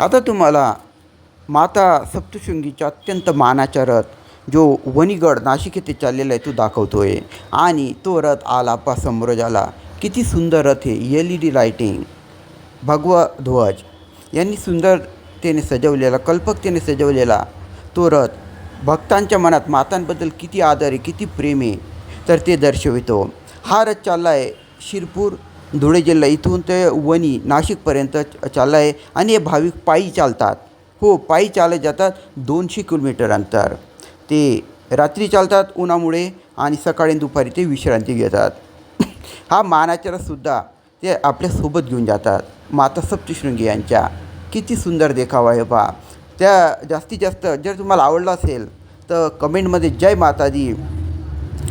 आता तुम्हाला माता सप्तशृंगीचा अत्यंत मानाचा रथ जो वणीगड नाशिक येथे चाललेला आहे तो दाखवतो आहे. आणि तो रथ आला पा समोर झाला. किती सुंदर रथ आहे. LED लाईटिंग, भगवा ध्वज यांनी सुंदरतेने सजवलेला, कल्पकतेने सजवलेला तो रथ भक्तांच्या मनात मातांबद्दल किती आदर आहे, किती प्रेम आहे तर ते दर्शवितो. हा रथ चालला आहे शिरपूर धुळे जिल्हा इथून ते वणी नाशिकपर्यंत चालला आहे. आणि हे भाविक पायी चालतात. हो, पायी चालत जातात. 200 किलोमीटर अंतर ते रात्री चालतात उन्हामुळे आणि सकाळी दुपारी ते विश्रांती घेतात. हा मानाचा रथसुद्धा ते आपल्यासोबत घेऊन जातात. माता सप्तशृंगी यांच्या किती सुंदर देखावा आहे पहा. त्या जास्तीत जास्त जर तुम्हाला आवडलं असेल तर कमेंटमध्ये जय माता दी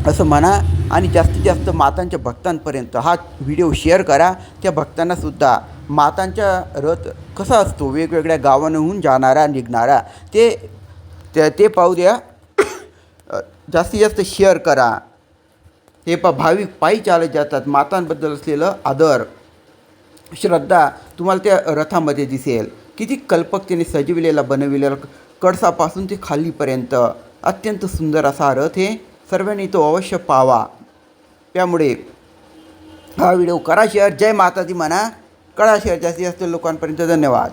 असं म्हणा आणि जास्तीत जास्त मातांच्या भक्तांपर्यंत हा व्हिडिओ शेअर करा. त्या भक्तांनासुद्धा मातांचा रथ कसा असतो, वेगवेगळ्या गावांहून जाणारा निघणारा ते पाहू द्या. जास्तीत जास्त शेअर करा. हे भाविक पायी चालत जातात. मातांबद्दल असलेलं आदर, श्रद्धा तुम्हाला त्या रथामध्ये दिसेल. किती कल्पकतेने सजविलेला, बनविलेला, कळसापासून ते खालीपर्यंत अत्यंत सुंदर असा हा रथ आहे. सर्वांनी तो अवश्य पाहावा. त्यामुळे हा व्हिडिओ करा शेअर. जय माता दी म्हणा. करा शेअर जास्तीत जास्त लोकांपर्यंत. धन्यवाद.